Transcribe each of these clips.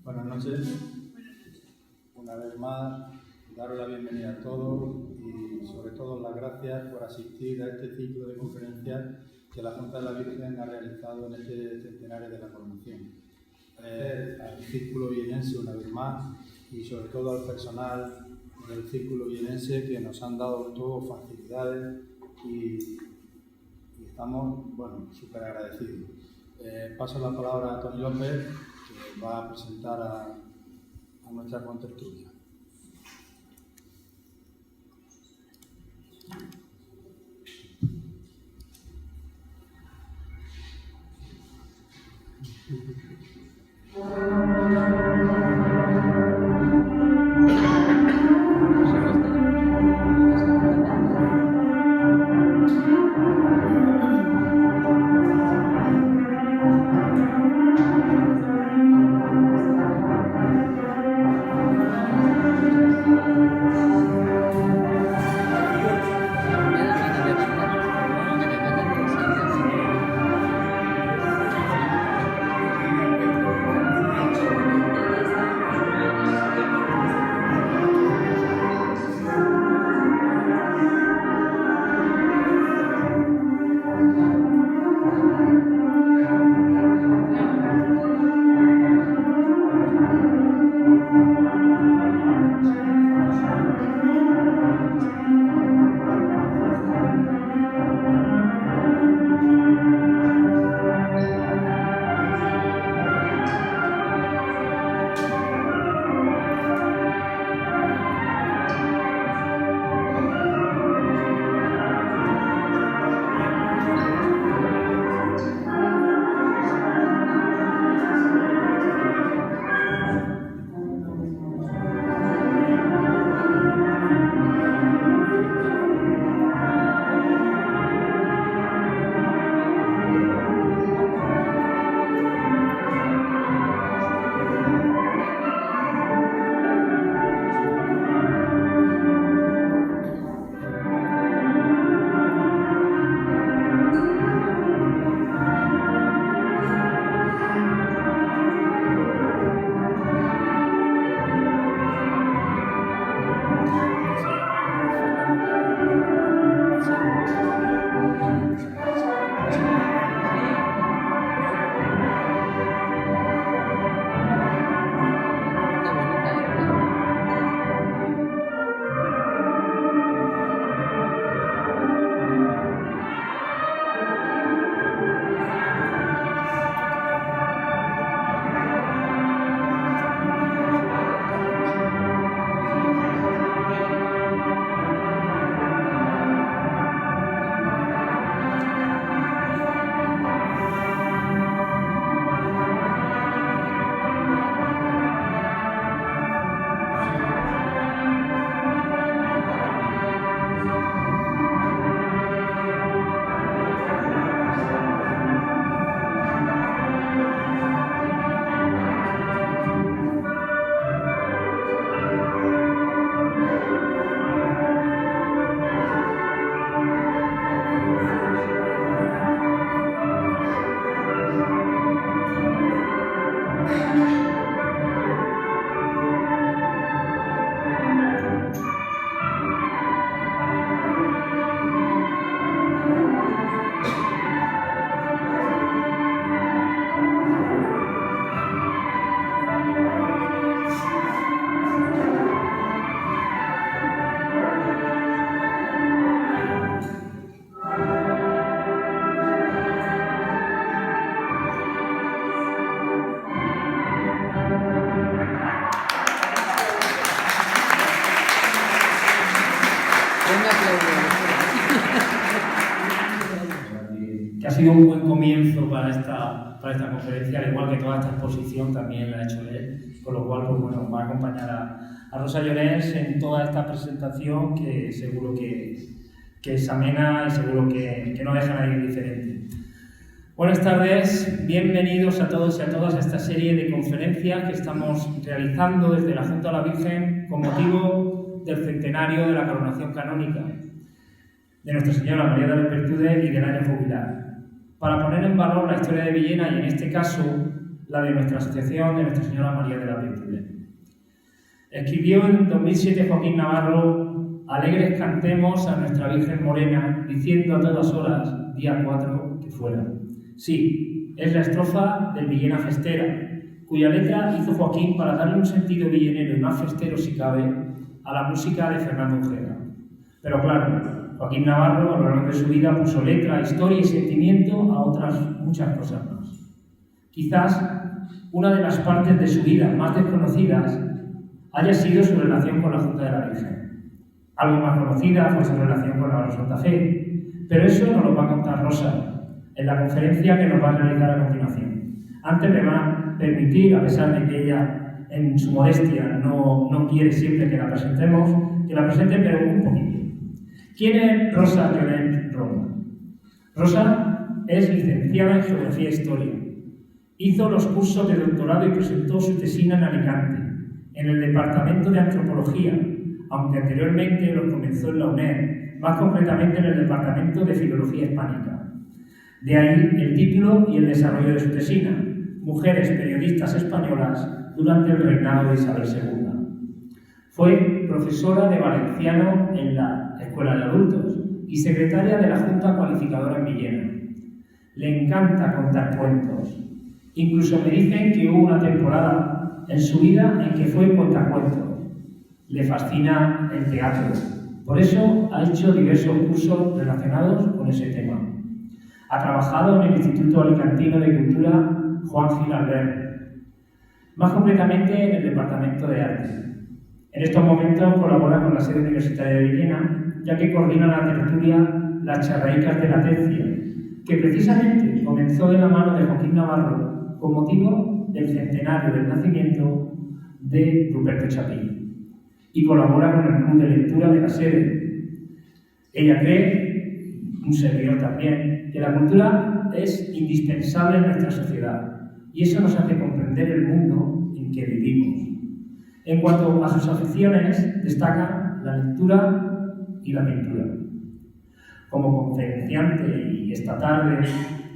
Buenas noches. Una vez más, daros la bienvenida a todos y sobre todo las gracias por asistir a este ciclo de conferencias que la Junta de la Virgen ha realizado en este centenario de la coronación. Al Círculo Vienense una vez más y sobre todo al personal del Círculo Vienense que nos han dado todas facilidades y estamos, súper agradecidos. Paso la palabra a Tony López, que va a presentar a nuestra contertulia. Que ha sido un buen comienzo para esta conferencia, al igual que toda esta exposición también la ha hecho él, con lo cual va a acompañar a Rosa Llorens en toda esta presentación que seguro que es amena y seguro que no deja a nadie indiferente. Buenas tardes, bienvenidos a todos y a todas a esta serie de conferencias que estamos realizando desde la Junta de la Virgen con motivo del centenario de la coronación canónica de Nuestra Señora María de las Virtudes y del año jubilar, para poner en valor la historia de Villena y en este caso la de nuestra asociación de Nuestra Señora María de las Virtudes. Escribió en 2007 Joaquín Navarro: alegres cantemos a nuestra Virgen Morena, diciendo a todas horas, día 4, que fuera. Sí, es la estrofa del Villena Festera, cuya letra hizo Joaquín para darle un sentido villenero y más festero, si cabe, a la música de Fernando Ojeda. Pero claro, Joaquín Navarro a lo largo de su vida puso letra, historia y sentimiento a otras muchas cosas más. Quizás una de las partes de su vida más desconocidas haya sido su relación con la Junta de la Virgen. Algo más conocida fue su relación con Navarro Santa Fe, pero eso nos lo va a contar Rosa en la conferencia que nos va a realizar a continuación. Antes me va a permitir, a pesar de que ella en su modestia no quiere siempre que la presentemos, que la presente pero un poquito. ¿Quién es Rosa Llorens Ronda? Rosa es licenciada en Geografía e Historia. Hizo los cursos de doctorado y presentó su tesina en Alicante, en el Departamento de Antropología, aunque anteriormente los comenzó en la UNED, más concretamente en el Departamento de Filología Hispánica. De ahí el título y el desarrollo de su tesina, Mujeres periodistas españolas durante el reinado de Isabel II. Fue profesora de valenciano en la Escuela de Adultos y secretaria de la Junta Cualificadora en Villena. Le encanta contar cuentos. Incluso me dicen que hubo una temporada en su vida en que fue cuentacuentos. Le fascina el teatro. Por eso ha hecho diversos cursos relacionados con ese tema. Ha trabajado en el Instituto Alicantino de Cultura Juan Gil Albert, más concretamente en el Departamento de Arte. En estos momentos colabora con la sede universitaria de Villena, ya que coordina la tertulia Las Charraicas de la Tercia, que precisamente comenzó de la mano de Joaquín Navarro con motivo del centenario del nacimiento de Ruperto Chapí, y colabora con el Club de Lectura de la sede. Ella cree, un servidor también, que la cultura es indispensable en nuestra sociedad, y eso nos hace comprender el mundo en que vivimos. En cuanto a sus aficiones, destacan la lectura y la pintura. Como conferenciante y esta tarde,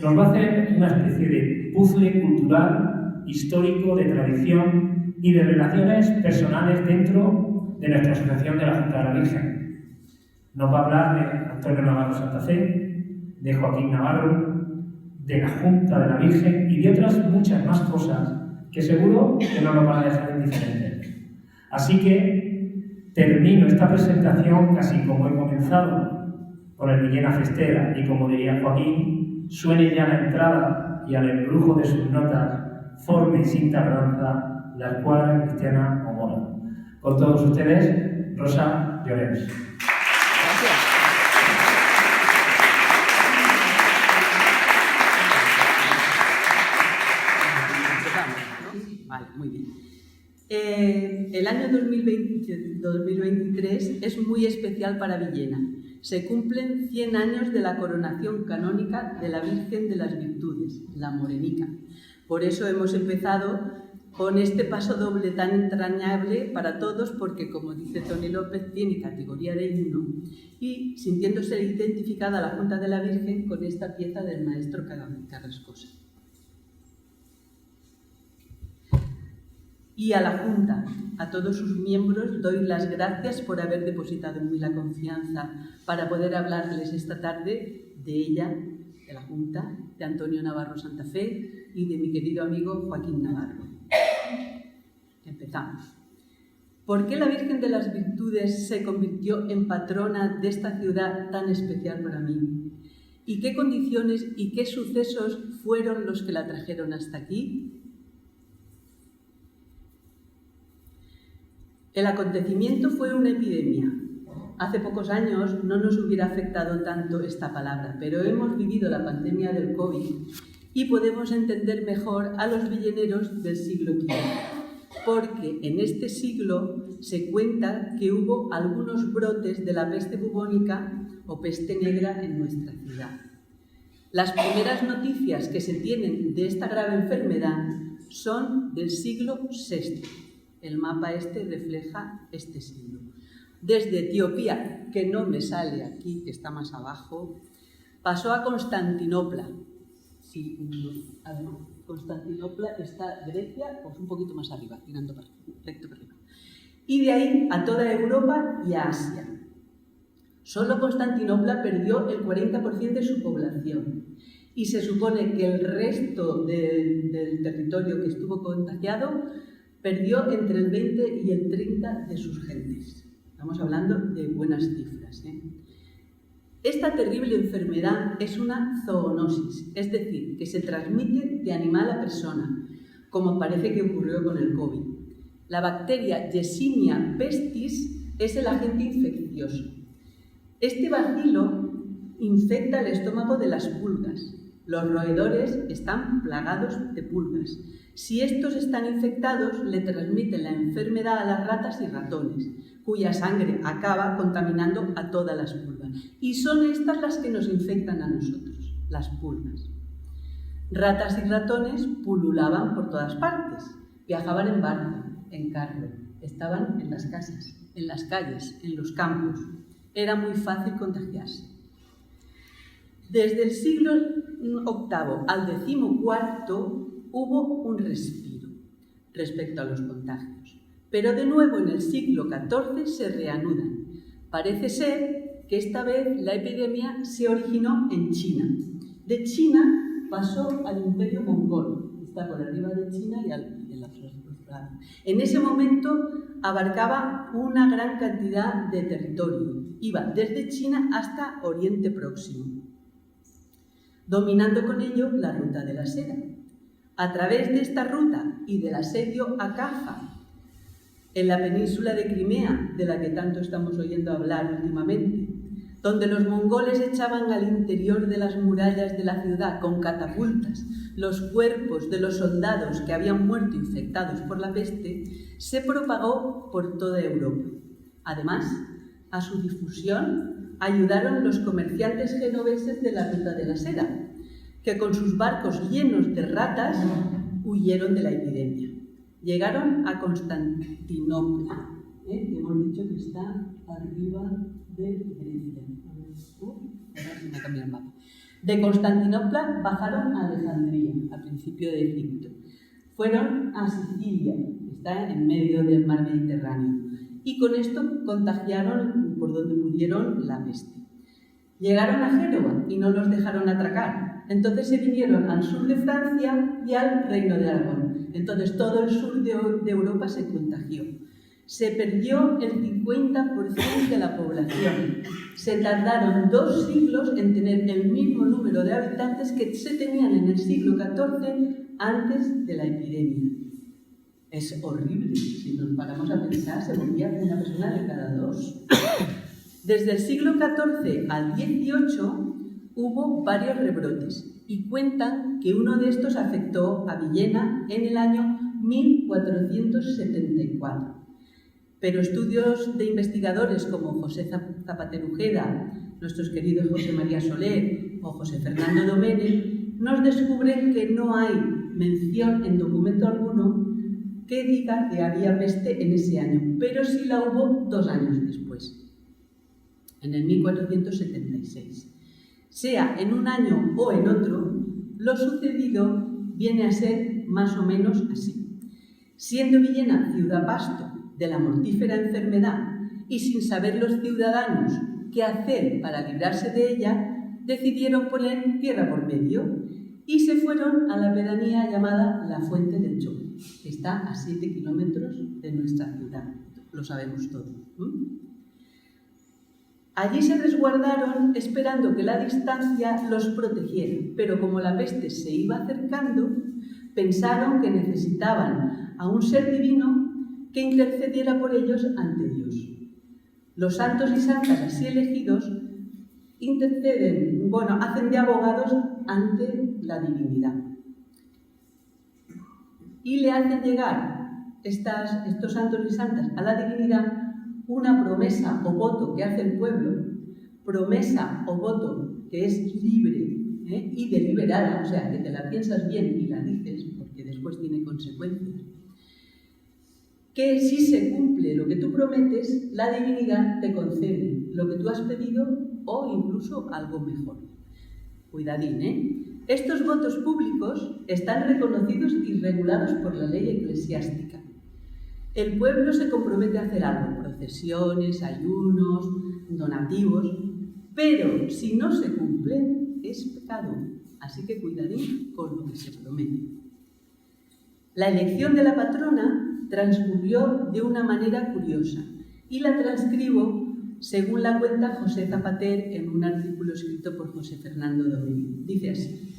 nos va a hacer una especie de puzzle cultural, histórico, de tradición y de relaciones personales dentro de nuestra asociación de la Junta de la Virgen. Nos va a hablar de Antonio Navarro Santa Fe, de Joaquín Navarro, de la Junta de la Virgen y de otras muchas más cosas que seguro que no nos van a dejar indiferentes. Así que termino esta presentación casi como he comenzado, con el Villena Festera, y como diría Joaquín, suene ya la entrada y al embrujo de sus notas forme sin tardanza la escuadra cristiana homónima. Con todos ustedes, Rosa Llorens. Vale, muy bien. El año 2023 es muy especial para Villena. Se cumplen 100 años de la coronación canónica de la Virgen de las Virtudes, la Morenica. Por eso hemos empezado con este paso doble tan entrañable para todos, porque, como dice Tony López, tiene categoría de himno, y sintiéndose identificada la Junta de la Virgen con esta pieza del maestro Carrascosa. Y a la Junta, a todos sus miembros, doy las gracias por haber depositado en mí la confianza para poder hablarles esta tarde de ella, de la Junta, de Antonio Navarro Santa Fe y de mi querido amigo Joaquín Navarro. Empezamos. ¿Por qué la Virgen de las Virtudes se convirtió en patrona de esta ciudad tan especial para mí? ¿Y qué condiciones y qué sucesos fueron los que la trajeron hasta aquí? El acontecimiento fue una epidemia. Hace pocos años no nos hubiera afectado tanto esta palabra, pero hemos vivido la pandemia del COVID y podemos entender mejor a los villeneros del siglo XV, porque en este siglo se cuenta que hubo algunos brotes de la peste bubónica o peste negra en nuestra ciudad. Las primeras noticias que se tienen de esta grave enfermedad son del siglo VI. El mapa este refleja este siglo. Desde Etiopía, que no me sale aquí, que está más abajo, pasó a Constantinopla. Sí, a ver, Constantinopla está Grecia, pues un poquito más arriba, tirando recto para arriba. Y de ahí a toda Europa y a Asia. Solo Constantinopla perdió el 40% de su población. Y se supone que el resto del territorio que estuvo contagiado perdió entre el 20 y el 30 de sus gentes. Estamos hablando de buenas cifras, ¿eh? Esta terrible enfermedad es una zoonosis, es decir, que se transmite de animal a persona, como parece que ocurrió con el COVID. La bacteria Yersinia pestis es el agente infeccioso. Este bacilo infecta el estómago de las pulgas. Los roedores están plagados de pulgas. Si estos están infectados, le transmiten la enfermedad a las ratas y ratones, cuya sangre acaba contaminando a todas las pulgas. Y son estas las que nos infectan a nosotros, las pulgas. Ratas y ratones pululaban por todas partes, viajaban en barco, en carro, estaban en las casas, en las calles, en los campos. Era muy fácil contagiarse. Desde el siglo VIII al XIV hubo un respiro respecto a los contagios, pero de nuevo en el siglo XIV se reanudan. Parece ser que esta vez la epidemia se originó en China. De China pasó al Imperio Mongol, está por arriba de China y en la Francia. En ese momento abarcaba una gran cantidad de territorio, iba desde China hasta Oriente Próximo, dominando con ello la ruta de la seda. A través de esta ruta y del asedio a Caja, en la península de Crimea, de la que tanto estamos oyendo hablar últimamente, donde los mongoles echaban al interior de las murallas de la ciudad con catapultas los cuerpos de los soldados que habían muerto infectados por la peste, se propagó por toda Europa. Además, a su difusión ayudaron los comerciantes genoveses de la ruta de la seda, que con sus barcos llenos de ratas huyeron de la epidemia. Llegaron a Constantinopla, que hemos dicho que está arriba de Grecia. Ahora se me ha cambiado el mapa. De Constantinopla bajaron a Alejandría, al principio de Egipto. Fueron a Sicilia, que está en medio del mar Mediterráneo, y con esto contagiaron por donde pudieron la peste. Llegaron a Génova y no los dejaron atracar. Entonces se vinieron al sur de Francia y al Reino de Aragón. Entonces todo el sur de Europa se contagió. Se perdió el 50% de la población. Se tardaron 2 siglos en tener el mismo número de habitantes que se tenían en el siglo XIV antes de la epidemia. Es horrible. Si nos paramos a pensar, se moría una persona de cada 2. Desde el siglo XIV al XVIII hubo varios rebrotes y cuentan que uno de estos afectó a Villena en el año 1474. Pero estudios de investigadores como José Zapatero Ujeda, nuestros queridos José María Soler o José Fernando Domene, nos descubren que no hay mención en documento alguno que diga que había peste en ese año, pero sí la hubo 2 años después, en el 1476. Sea en un año o en otro, lo sucedido viene a ser más o menos así. Siendo Villena ciudad pasto de la mortífera enfermedad y sin saber los ciudadanos qué hacer para librarse de ella, decidieron poner tierra por medio y se fueron a la pedanía llamada La Fuente del Choco, que está a 7 kilómetros de nuestra ciudad. Lo sabemos todo. Allí se resguardaron esperando que la distancia los protegiera, pero como la peste se iba acercando, pensaron que necesitaban a un ser divino que intercediera por ellos ante Dios. Los santos y santas así elegidos hacen de abogados ante la divinidad. Y le hacen llegar estos santos y santas a la divinidad una promesa o voto que hace el pueblo, promesa o voto que es libre y deliberada, o sea, que te la piensas bien y la dices, porque después tiene consecuencias, que si se cumple lo que tú prometes, la divinidad te concede lo que tú has pedido o incluso algo mejor. Cuidadín, Estos votos públicos están reconocidos y regulados por la ley eclesiástica. El pueblo se compromete a hacer algo, procesiones, ayunos, donativos, pero si no se cumplen es pecado, así que cuidadín con lo que se promete. La elección de la patrona transcurrió de una manera curiosa y la transcribo según la cuenta José Zapater en un artículo escrito por José Fernando Domínguez. Dice así: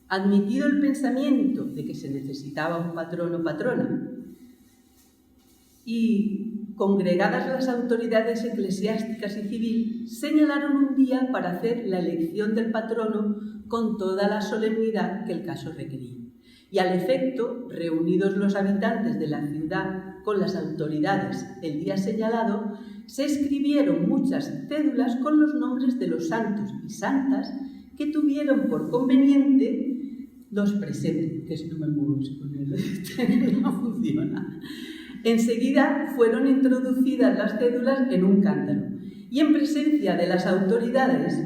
admitido el pensamiento de que se necesitaba un patrón o patrona y congregadas las autoridades eclesiásticas y civiles, señalaron un día para hacer la elección del patrono con toda la solemnidad que el caso requería. Y al efecto, reunidos los habitantes de la ciudad con las autoridades el día señalado, se escribieron muchas cédulas con los nombres de los santos y santas que tuvieron por conveniente los presentes, que si no me muevo con él no funciona. Enseguida fueron introducidas las cédulas en un cántaro y en presencia de las autoridades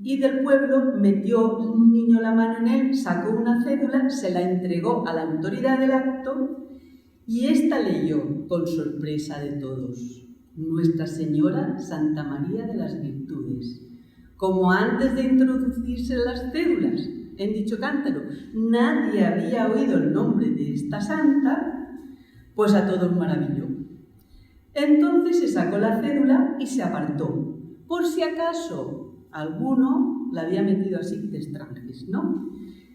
y del pueblo metió un niño la mano en él, sacó una cédula, se la entregó a la autoridad del acto y ésta leyó con sorpresa de todos: Nuestra Señora Santa María de las Virtudes. Como antes de introducirse las cédulas en dicho cántaro nadie había oído el nombre de esta santa, pues a todos maravilló. Entonces se sacó la cédula y se apartó, por si acaso alguno la había metido así de extranjis, ¿no?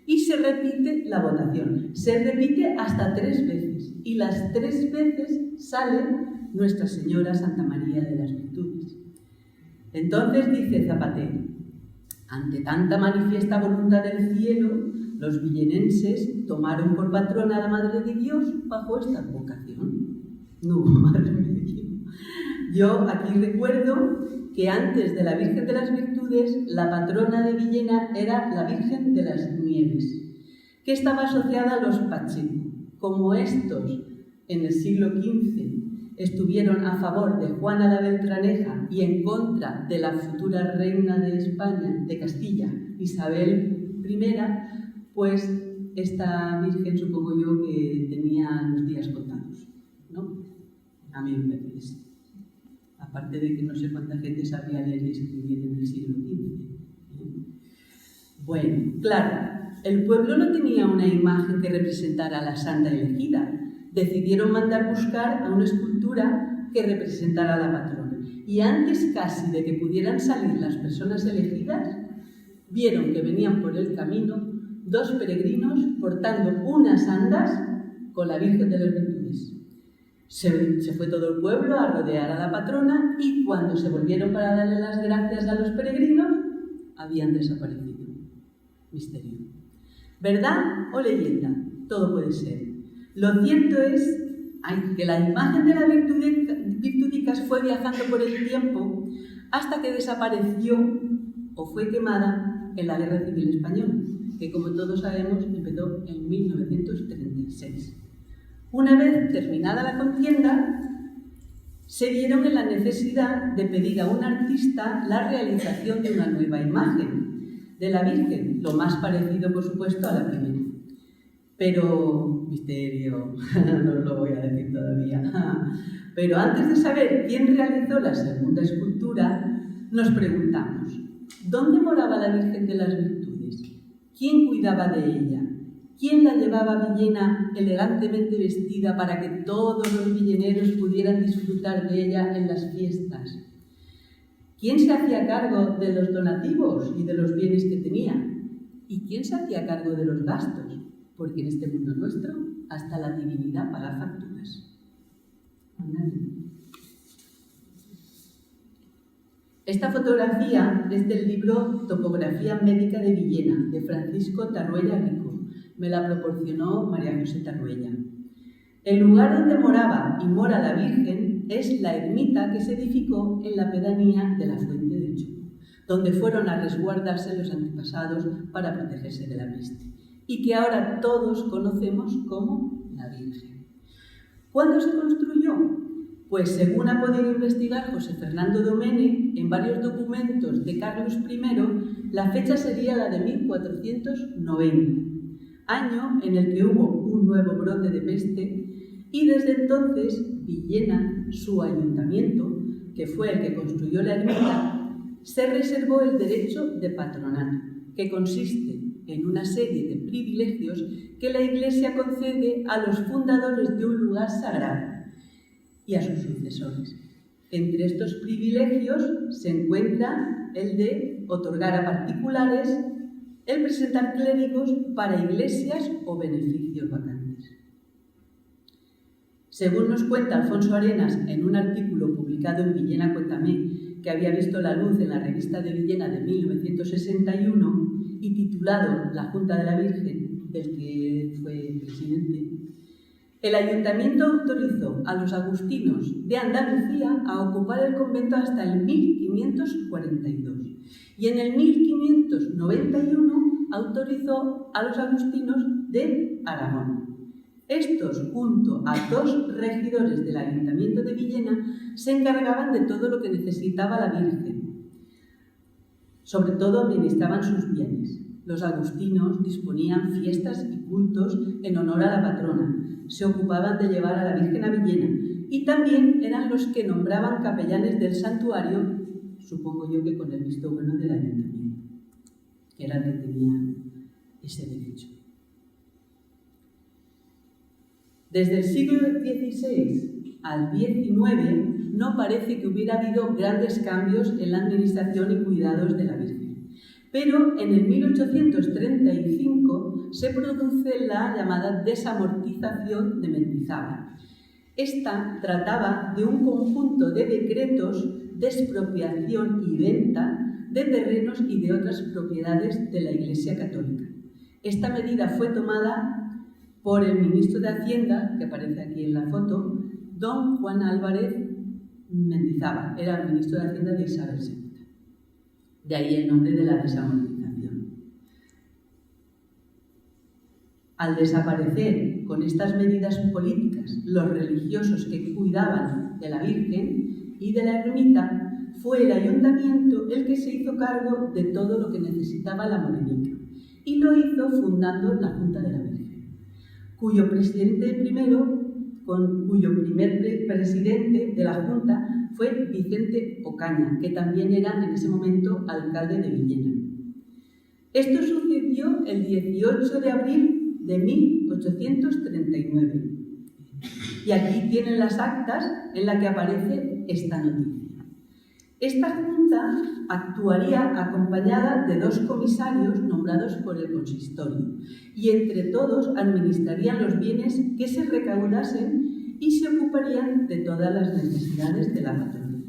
Y se repite la votación. Se repite hasta 3 veces. Y las 3 veces sale Nuestra Señora Santa María de las Virtudes. Entonces dice Zapater: ante tanta manifiesta voluntad del cielo, los villenenses tomaron por patrona a la Madre de Dios bajo esta vocación. No hubo Madre de Dios. Yo aquí recuerdo que antes de la Virgen de las Virtudes, la patrona de Villena era la Virgen de las Nieves, que estaba asociada a los Pacheco. Como estos, en el siglo XV, estuvieron a favor de Juana la Beltraneja y en contra de la futura reina de España, de Castilla, Isabel I, pues esta Virgen supongo yo que tenía los días contados, ¿no? A mí me parece. Aparte de que no sé cuánta gente sabía leer y escribir en el siglo XV. Bueno, claro, el pueblo no tenía una imagen que representara a la santa elegida. Decidieron mandar buscar a una escultura que representara a la patrona. Y antes casi de que pudieran salir las personas elegidas, vieron que venían por el camino 2 peregrinos portando unas andas con la Virgen de las Virtudes. Se fue todo el pueblo a rodear a la patrona y cuando se volvieron para darle las gracias a los peregrinos, habían desaparecido. Misterio. ¿Verdad o leyenda? Todo puede ser. Lo cierto es que la imagen de la Virtudicas fue viajando por el tiempo hasta que desapareció o fue quemada en la Guerra Civil Española, que como todos sabemos empezó en 1936. Una vez terminada la contienda, se vieron en la necesidad de pedir a un artista la realización de una nueva imagen de la Virgen, lo más parecido, por supuesto, a la primera. Pero, misterio, no os lo voy a decir todavía. Pero antes de saber quién realizó la segunda escultura, nos preguntamos: ¿dónde moraba la Virgen de las Virtudes? ¿Quién cuidaba de ella? ¿Quién la llevaba a Villena elegantemente vestida para que todos los villeneros pudieran disfrutar de ella en las fiestas? ¿Quién se hacía cargo de los donativos y de los bienes que tenía? ¿Y quién se hacía cargo de los gastos? Porque en este mundo nuestro hasta la divinidad paga facturas. Esta fotografía es del libro Topografía Médica de Villena, de Francisco Tarruella Rico. Me la proporcionó María José Tarruella. El lugar donde moraba y mora la Virgen es la ermita que se edificó en la pedanía de la Fuente del Chopo, donde fueron a resguardarse los antepasados para protegerse de la peste, y que ahora todos conocemos como la Virgen. ¿Cuándo se construyó? Pues según ha podido investigar José Fernando Domene, en varios documentos de Carlos I, la fecha sería la de 1490, año en el que hubo un nuevo brote de peste, y desde entonces Villena, su ayuntamiento, que fue el que construyó la ermita, se reservó el derecho de patronato, que consiste en una serie de privilegios que la Iglesia concede a los fundadores de un lugar sagrado y a sus sucesores. Entre estos privilegios se encuentra el de otorgar a particulares el presentar clérigos para iglesias o beneficios vacantes. Según nos cuenta Alfonso Arenas en un artículo publicado en Villena Cuéntame, que había visto la luz en la revista de Villena de 1961 y titulado La Junta de la Virgen, del que fue presidente, el ayuntamiento autorizó a los agustinos de Andalucía a ocupar el convento hasta el 1542 y en el 1591 autorizó a los agustinos de Aragón. Estos, junto a 2 regidores del Ayuntamiento de Villena, se encargaban de todo lo que necesitaba la Virgen. Sobre todo administraban sus bienes. Los agustinos disponían fiestas y cultos en honor a la patrona, se ocupaban de llevar a la Virgen a Villena y también eran los que nombraban capellanes del santuario, supongo yo que con el visto bueno del Ayuntamiento, que era el que tenía ese derecho. Desde el siglo XVI al XIX no parece que hubiera habido grandes cambios en la administración y cuidados de la Virgen, pero en el 1835 se produce la llamada desamortización de Mendizábal. Esta trataba de un conjunto de decretos de expropiación y venta de terrenos y de otras propiedades de la Iglesia Católica. Esta medida fue tomada por el ministro de Hacienda, que aparece aquí en la foto, don Juan Álvarez Mendizábal, era el ministro de Hacienda de Isabel II. De ahí el nombre de la desamortización. Al desaparecer con estas medidas políticas los religiosos que cuidaban de la Virgen y de la ermita, fue el ayuntamiento el que se hizo cargo de todo lo que necesitaba la morenica y lo hizo fundando la Junta de la Virgen, cuyo primer presidente de la Junta fue Vicente Ocaña, que también era en ese momento alcalde de Villena. Esto sucedió el 18 de abril de 1839. Y aquí tienen las actas en las que aparece esta noticia. Esta Junta actuaría acompañada de 2 comisarios nombrados por el consistorio y entre todos administrarían los bienes que se recaudasen y se ocuparían de todas las necesidades de la patrona.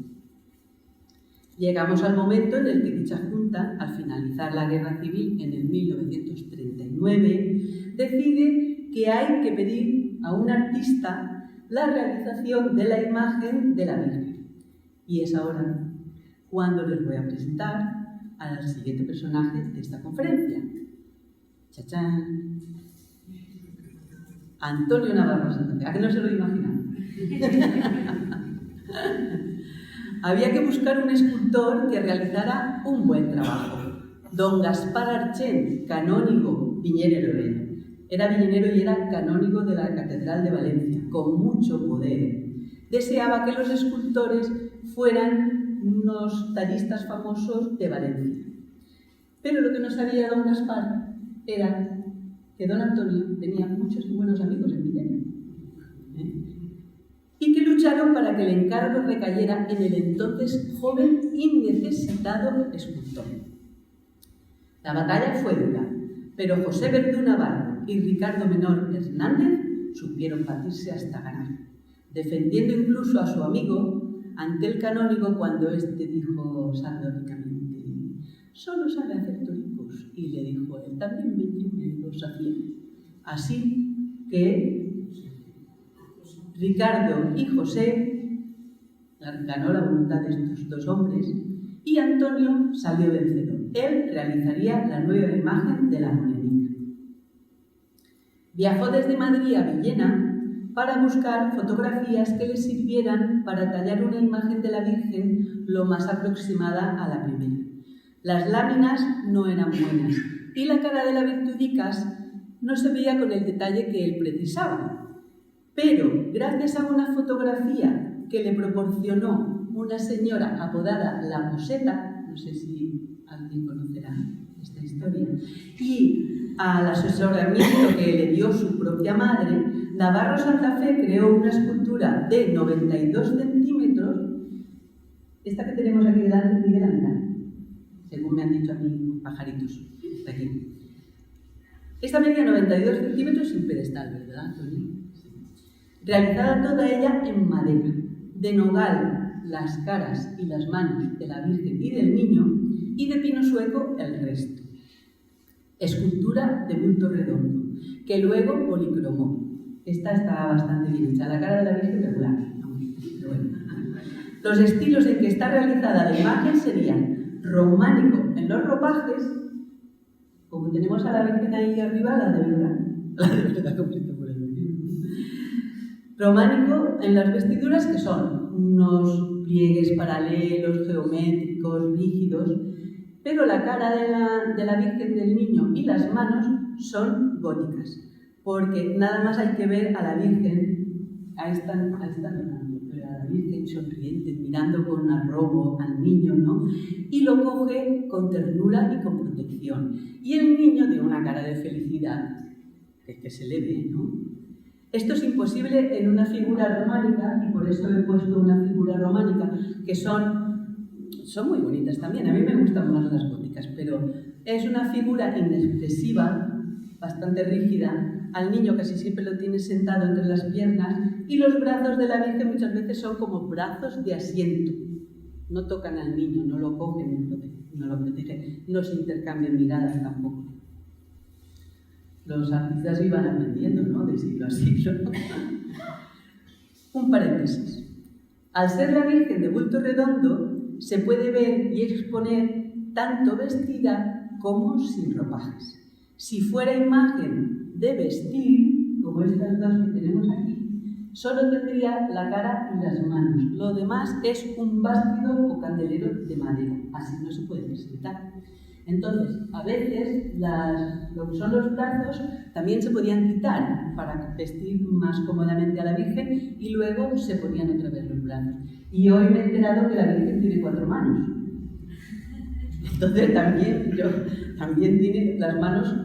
Llegamos al momento en el que dicha Junta, al finalizar la Guerra Civil en el 1939, decide que hay que pedir a un artista la realización de la imagen de la Virgen. Y es ahora cuando les voy a presentar al siguiente personaje de esta conferencia. ¡Chachán! Antonio Navarro Santander. ¿A qué no se lo imaginan? Había que buscar un escultor que realizara un buen trabajo. Don Gaspar Archén, canónigo villenero, era villenero y era canónigo de la Catedral de Valencia, con mucho poder. Deseaba que los escultores fueran unos tallistas famosos de Valencia. Pero lo que no sabía don Gaspar era que don Antonio tenía muchos y buenos amigos en Villena, y que lucharon para que el encargo recayera en el entonces joven y necesitado escultor. La batalla fue dura, pero José Verdú Navarro y Ricardo Menor Hernández supieron batirse hasta ganar, defendiendo incluso a su amigo ante el canónigo cuando éste dijo sardónicamente: «Solo sabe hacer toricos», y le dijo él: «También 21 los hacía». Así que Ricardo y José ganó la voluntad de estos 2 hombres y Antonio salió vencedor. Él realizaría la nueva imagen de la morenica. Viajó desde Madrid a Villena para buscar fotografías que les sirvieran para tallar una imagen de la Virgen lo más aproximada a la primera. Las láminas no eran buenas y la cara de la Virtudicas no se veía con el detalle que él precisaba. Pero gracias a una fotografía que le proporcionó una señora apodada La Poseta, no sé si alguien conocerá esta historia, y al asesoramiento que le dio su propia madre, Navarro Santa Fe creó una escultura de 92 centímetros, esta que tenemos aquí delante, Miguel Ángel, según me han dicho a mí pajaritos, está aquí. Esta medía 92 centímetros sin pedestal, ¿verdad, Tony? Realizada toda ella en madera, de nogal las caras y las manos de la Virgen y del Niño, y de pino sueco el resto. Escultura de bulto redondo, que luego policromó. Esta está bastante bien hecha, la cara de la Virgen regular. Pero bueno. Los estilos en que está realizada la imagen serían románico en los ropajes, como tenemos a la Virgen ahí arriba, la de verdad, como esto por el románico en las vestiduras, que son unos pliegues paralelos, geométricos, rígidos, pero la cara de la Virgen del Niño y las manos son góticas, porque nada más hay que ver a la Virgen, a la Virgen sonriente, mirando con arrobo al niño, ¿no? Y lo coge con ternura y con protección. Y el niño tiene una cara de felicidad, que se le ve, ¿no? Esto es imposible en una figura románica, y por eso he puesto una figura románica, que son muy bonitas también. A mí me gustan más las góticas, pero es una figura inexpresiva, bastante rígida. Al niño casi siempre lo tiene sentado entre las piernas, y los brazos de la Virgen muchas veces son como brazos de asiento. No tocan al niño, no lo cogen, no lo protegen, no se intercambian miradas tampoco. Los artistas iban aprendiendo, ¿no?, de siglo a siglo. Un paréntesis. Al ser la Virgen de bulto redondo, se puede ver y exponer tanto vestida como sin ropajes. Si fuera imagen de vestir, como estas dos que tenemos aquí, solo tendría la cara y las manos. Lo demás es un bástido o candelero de madera. Así no se puede presentar. Entonces, a veces lo que son los brazos también se podían quitar para vestir más cómodamente a la Virgen, y luego se ponían otra vez los brazos. Y hoy me he enterado que la Virgen tiene 4 manos. Entonces también tiene las manos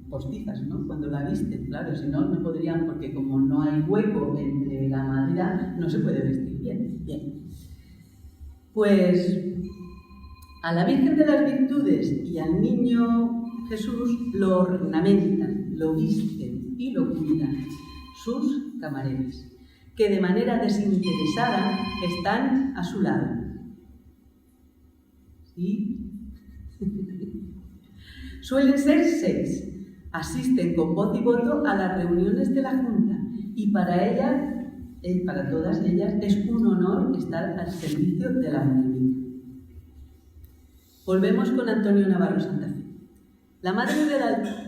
postizas, ¿no?, cuando la visten. Claro, si no, no podrían, porque como no hay hueco entre la madera, no se puede vestir bien. Pues a la Virgen de las Virtudes y al Niño Jesús lo ornamentan, lo visten y lo cuidan sus camareras, que de manera desinteresada están a su lado. ¿Sí? Suelen ser 6. Asisten con voz y voto a las reuniones de la Junta, y para todas ellas es un honor estar al servicio de la Morenica. Volvemos con Antonio Navarro Santa Fe. La madre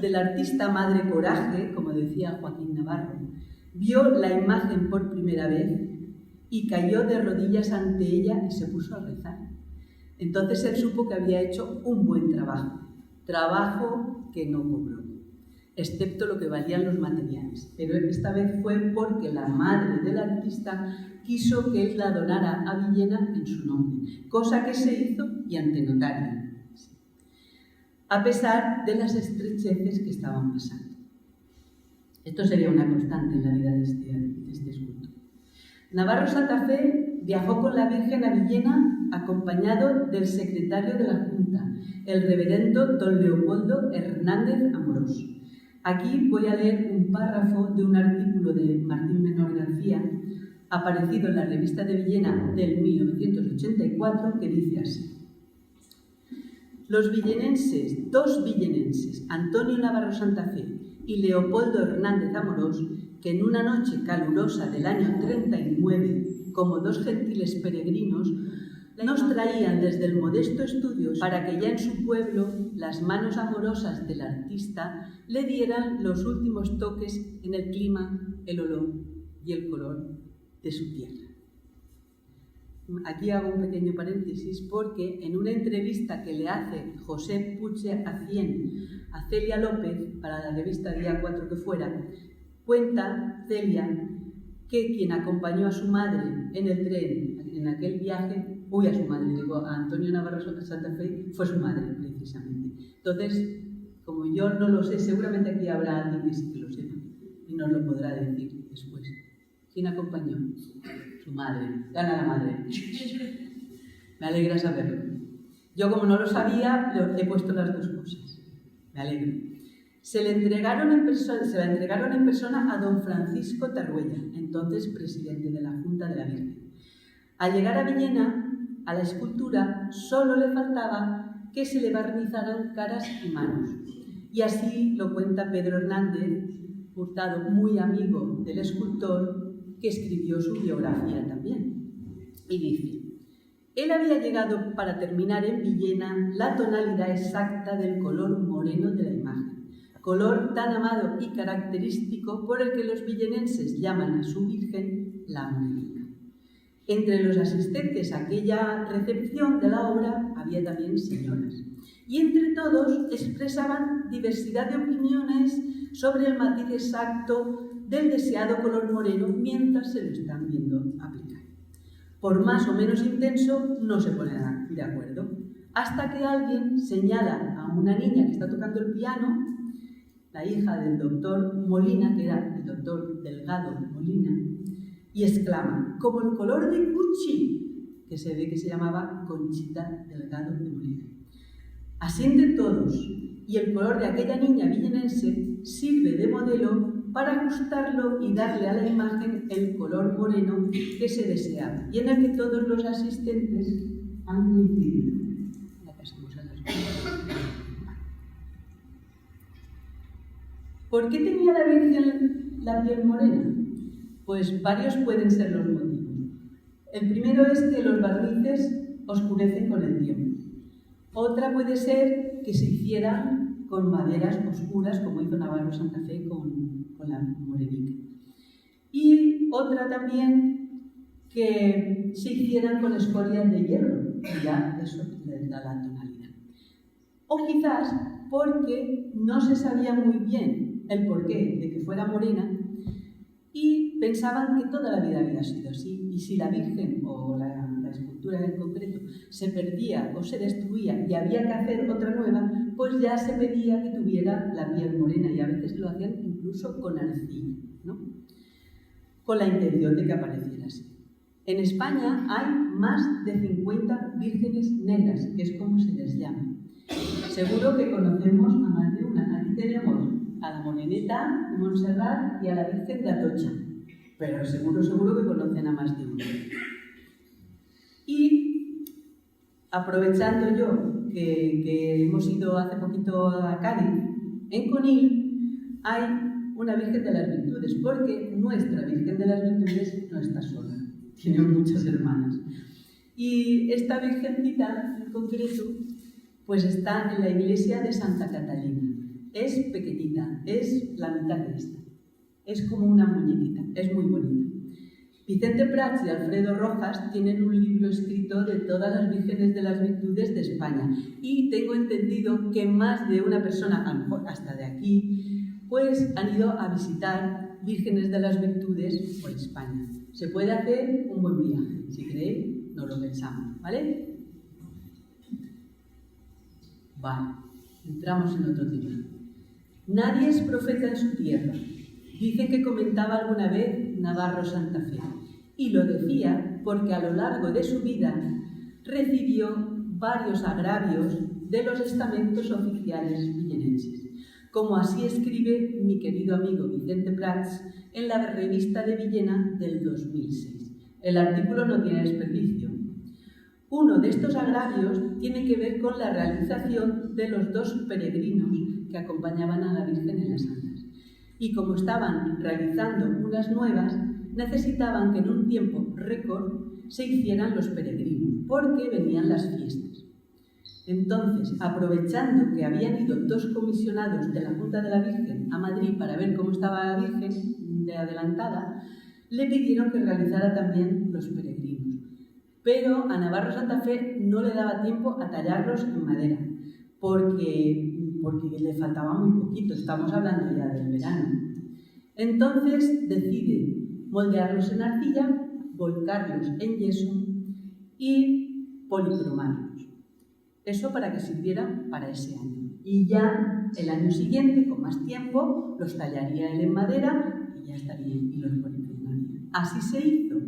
del artista, Madre Coraje, como decía Joaquín Navarro, vio la imagen por primera vez y cayó de rodillas ante ella y se puso a rezar. Entonces él supo que había hecho un buen trabajo que no cobró, excepto lo que valían los materiales. Pero esta vez fue porque la madre del artista quiso que él la donara a Villena en su nombre, cosa que se hizo y ante notario, a pesar de las estrecheces que estaban pasando. Esto sería una constante en la vida de este escultor. Navarro Santa Fe viajó con la Virgen a Villena acompañado del secretario de la Junta, el reverendo don Leopoldo Hernández Amorós. Aquí voy a leer un párrafo de un artículo de Martín Menor García, aparecido en la Revista de Villena del 1984, que dice así: Los villenenses, 2 villenenses, Antonio Navarro Santa Fe y Leopoldo Hernández Amorós, que en una noche calurosa del año 39, como 2 gentiles peregrinos, nos traían desde el modesto estudio para que ya en su pueblo las manos amorosas del artista le dieran los últimos toques en el clima, el olor y el color de su tierra. Aquí hago un pequeño paréntesis porque en una entrevista que le hace José Puche Acien a Celia López para la revista Día 4 que fuera, cuenta Celia que quien acompañó a su madre en el tren en aquel viaje, a Antonio Navarro Santa Fe, fue su madre precisamente. Entonces, como yo no lo sé, seguramente aquí habrá alguien que sí que lo sepa y nos lo podrá decir después. ¿Quién acompañó? Su madre. Gana la madre. Me alegra saberlo. Yo, como no lo sabía, he puesto las dos cosas. Me alegro. Se la entregaron en persona a don Francisco Tarruella, entonces presidente de la Junta de la Virgen. Al llegar a Villena, a la escultura solo le faltaba que se le barnizaran caras y manos. Y así lo cuenta Pedro Hernández Hurtado, muy amigo del escultor, que escribió su biografía también. Y dice: él había llegado para terminar en Villena la tonalidad exacta del color moreno de la imagen, color tan amado y característico por el que los villenenses llaman a su Virgen la Morenica. Entre los asistentes a aquella recepción de la obra había también señoras, y entre todos expresaban diversidad de opiniones sobre el matiz exacto del deseado color moreno mientras se lo están viendo aplicar. Por más o menos intenso no se ponen de acuerdo, hasta que alguien señala a una niña que está tocando el piano, la hija del doctor Molina, que era el doctor Delgado Molina, y exclama: como el color de Cuchi, que se ve que se llamaba Conchita Delgado de Molina. Asienten todos, y el color de aquella niña villenense sirve de modelo para ajustarlo y darle a la imagen el color moreno que se deseaba, y en el que todos los asistentes han coincidido. Ya pasamos a las cosas. ¿Por qué tenía la Virgen la piel morena? Pues varios pueden ser los motivos. El primero es que los barnices oscurecen con el tiempo. Otra puede ser que se hicieran con maderas oscuras, como hizo Navarro Santa Fe con la morenica. Y otra también que se hicieran con escorias de hierro, y ya eso les da la tonalidad. O quizás porque no se sabía muy bien el porqué de que fuera morena y pensaban que toda la vida había sido así, y si la Virgen o la escultura en concreto se perdía o se destruía y había que hacer otra nueva, pues ya se pedía que tuviera la piel morena, y a veces lo hacían incluso con arcilla, ¿no? Con la intención de que apareciera así. En España hay más de 50 vírgenes negras, que es como se les llama. Seguro que conocemos a más de una. Aquí tenemos a la Moreneta de Montserrat y a la Virgen de Atocha, pero seguro que conocen a más de una. Y aprovechando yo que hemos ido hace poquito a Cádiz, en Conil hay una Virgen de las Virtudes, porque nuestra Virgen de las Virtudes no está sola, tiene muchas hermanas. Y esta Virgencita en concreto pues está en la iglesia de Santa Catalina. Es pequeñita, es la mitad de esta. Es como una muñequita, es muy bonita. Vicente Prats y Alfredo Rojas tienen un libro escrito de todas las vírgenes de las virtudes de España, y tengo entendido que más de una persona, a lo mejor hasta de aquí, pues han ido a visitar vírgenes de las virtudes por España. Se puede hacer un buen viaje, si queréis, nos lo pensamos, ¿vale? Vale, entramos en otro tema. Nadie es profeta en su tierra. Dice que comentaba alguna vez Navarro Santa Fe, y lo decía porque a lo largo de su vida recibió varios agravios de los estamentos oficiales villenenses, como así escribe mi querido amigo Vicente Prats en la revista de Villena del 2006. El artículo no tiene desperdicio. Uno de estos agravios tiene que ver con la realización de los 2 peregrinos que acompañaban a la Virgen en las andas. Y como estaban realizando unas nuevas, necesitaban que en un tiempo récord se hicieran los peregrinos. porque venían las fiestas. Entonces, aprovechando que habían ido 2 comisionados de la Junta de la Virgen a Madrid para ver cómo estaba la Virgen de adelantada, le pidieron que realizara también los peregrinos. Pero a Navarro Santa Fe no le daba tiempo a tallarlos en madera, porque le faltaba muy poquito, estamos hablando ya del verano. Entonces decide moldearlos en arcilla, volcarlos en yeso y policromarlos. Eso para que sirvieran para ese año. Y ya el año siguiente, con más tiempo, los tallaría él en madera y ya estarían, y los policromaría. Así se hizo,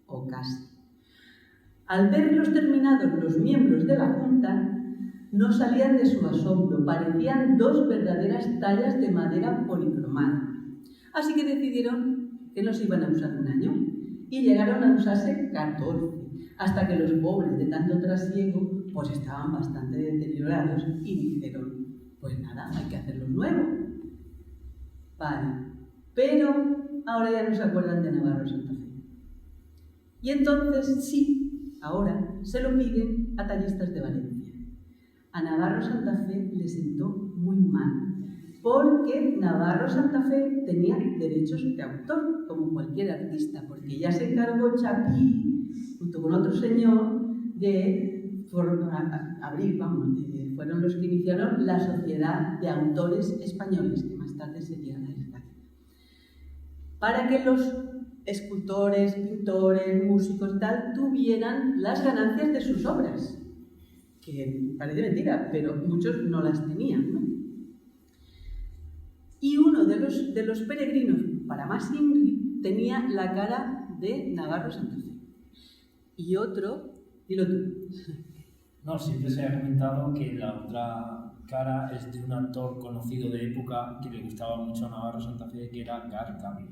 o casi. Al verlos terminados los miembros de la Junta, no salían de su asombro, parecían 2 verdaderas tallas de madera policromada. Así que decidieron que no se iban a usar un año y llegaron a usarse 14, hasta que los pobres de tanto trasiego pues estaban bastante deteriorados y dijeron, pues nada, hay que hacerlo nuevo. Vale, pero ahora ya no se acuerdan de Navarro Santa Fe. Y entonces sí, ahora se lo piden a tallistas de Valencia. A Navarro Santa Fe le sentó muy mal, porque Navarro Santa Fe tenía derechos de autor, como cualquier artista, porque ya se encargó Chapí, junto con otro señor, de abrir, fueron los que iniciaron la Sociedad de Autores Españoles, que más tarde sería la ESCA, para que los escultores, pintores, músicos y tal tuvieran las ganancias de sus obras, que parece mentira, pero muchos no las tenían, ¿no? Y uno de los peregrinos, para más INRI, tenía la cara de Navarro Santa Fe. Y otro, dilo tú. No, siempre se ha comentado que la otra cara es de un actor conocido de época que le gustaba mucho a Navarro Santa Fe, que era Gar Campbell.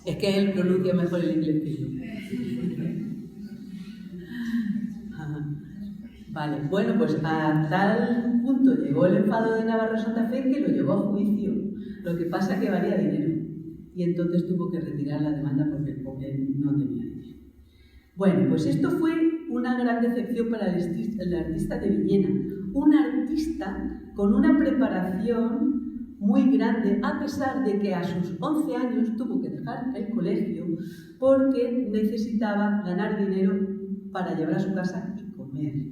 Es que él pronuncia mejor el inglés que yo. Vale, bueno, pues a tal punto llegó el enfado de Navarro Santa Fe que lo llevó a juicio. Lo que pasa es que valía dinero y entonces tuvo que retirar la demanda porque el pobre no tenía dinero. Bueno, pues esto fue una gran decepción para el artista de Villena. Un artista con una preparación muy grande, a pesar de que a sus 11 años tuvo que dejar el colegio porque necesitaba ganar dinero para llevar a su casa y comer.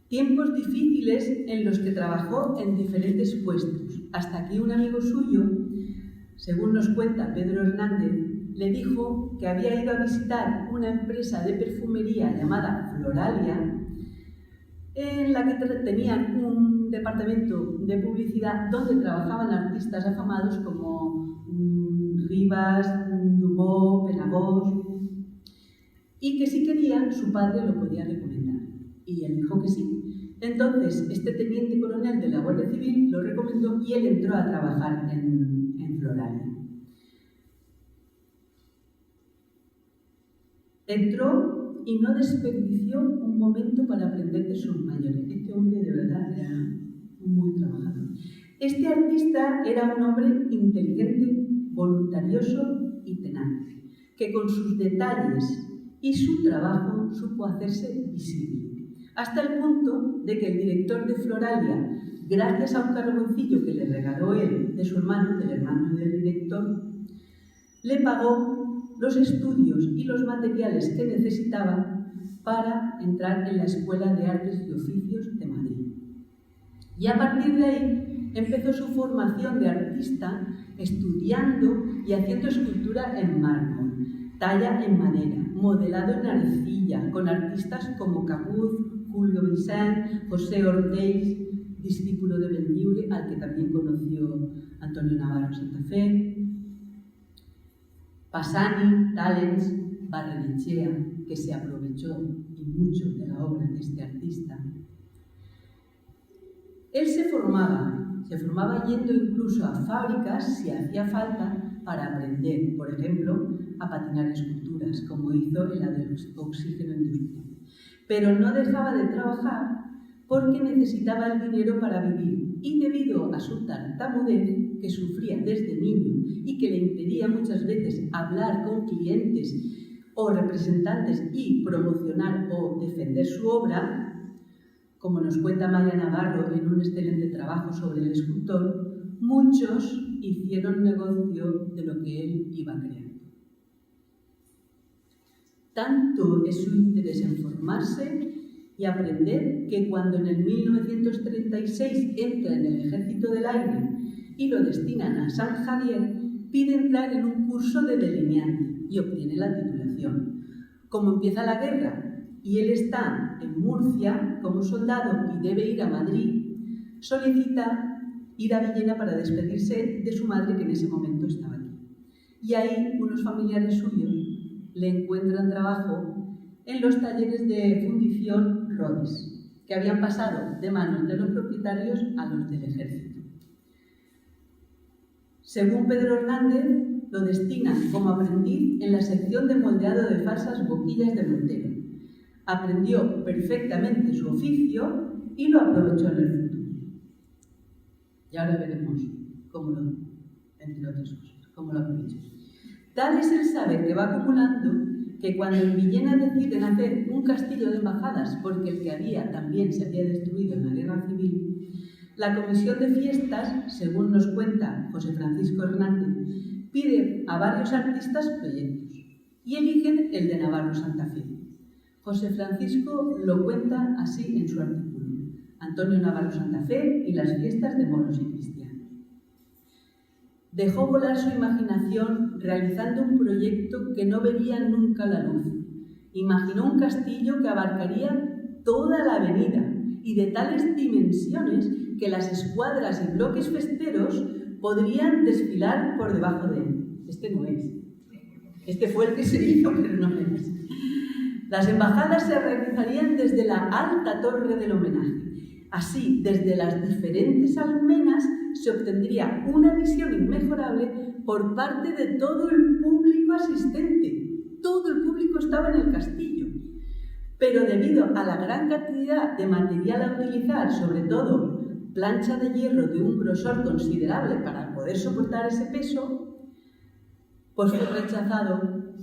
Tiempos difíciles en los que trabajó en diferentes puestos, hasta que un amigo suyo, según nos cuenta Pedro Hernández, le dijo que había ido a visitar una empresa de perfumería llamada Floralia, en la que tenían un departamento de publicidad donde trabajaban artistas afamados como Rivas, Dubó, Penagos, y que si quería su padre lo podía recomendar. Y él dijo que sí. Entonces, este teniente coronel de la Guardia Civil lo recomendó y él entró a trabajar en Floralia. Entró y no desperdició un momento para aprender de sus mayores. Este hombre de verdad era muy trabajador. Este artista era un hombre inteligente, voluntarioso y tenaz, que con sus detalles y su trabajo supo hacerse visible, hasta el punto de que el director de Floralia, gracias a un carboncillo que le regaló él de su hermano, del hermano del director, le pagó los estudios y los materiales que necesitaba para entrar en la Escuela de Artes y Oficios de Madrid. Y a partir de ahí empezó su formación de artista estudiando y haciendo escultura en mármol, talla en madera, modelado en arcilla, con artistas como Capuz, Julio Vicent, José Ortiz, discípulo de Benlliure, al que también conoció Antonio Navarro Santa Fe, Passani, Talens, Barrenechea, que se aprovechó y mucho de la obra de este artista. Él se formaba yendo incluso a fábricas si hacía falta para aprender, por ejemplo, a patinar esculturas, como hizo en la del oxígeno industrial. Pero no dejaba de trabajar porque necesitaba el dinero para vivir y debido a su tartamudez, que sufría desde niño y que le impedía muchas veces hablar con clientes o representantes y promocionar o defender su obra, como nos cuenta Maya Navarro en un excelente trabajo sobre el escultor, muchos hicieron negocio de lo que él iba creando. Tanto es su interés en formarse y aprender que cuando en el 1936 entra en el Ejército del Aire y lo destinan a San Javier, pide entrar en un curso de delineante y obtiene la titulación. Como empieza la guerra y él está en Murcia como soldado y debe ir a Madrid, solicita ir a Villena para despedirse de su madre, que en ese momento estaba aquí. Y ahí unos familiares suyos le encuentran trabajo en los talleres de fundición Rhodes, que habían pasado de manos de los propietarios a los del ejército. Según Pedro Hernández, lo destinan como aprendiz en la sección de moldeado de falsas boquillas de mortero. Aprendió perfectamente su oficio y lo aprovechó en el futuro. Y ahora veremos cómo lo, entre otras cosas, cómo lo aprovechó. Tal es el saber que va acumulando que cuando en Villena deciden hacer un castillo de embajadas, porque el que había también se había destruido en la Guerra Civil, la comisión de fiestas, según nos cuenta José Francisco Hernández, pide a varios artistas proyectos y eligen el de Navarro Santa Fe. José Francisco lo cuenta así en su artículo: Antonio Navarro Santa Fe y las fiestas de moros y cristianos. Dejó volar su imaginación realizando un proyecto que no vería nunca la luz. Imaginó un castillo que abarcaría toda la avenida y de tales dimensiones que las escuadras y bloques festeros podrían desfilar por debajo de él. Este no es. Este fue el que se hizo, pero no es. Las embajadas se realizarían desde la alta torre del homenaje. Así, desde las diferentes almenas se obtendría una visión inmejorable por parte de todo el público asistente. Todo el público estaba en el castillo. Pero debido a la gran cantidad de material a utilizar, sobre todo plancha de hierro de un grosor considerable para poder soportar ese peso, pues fue rechazado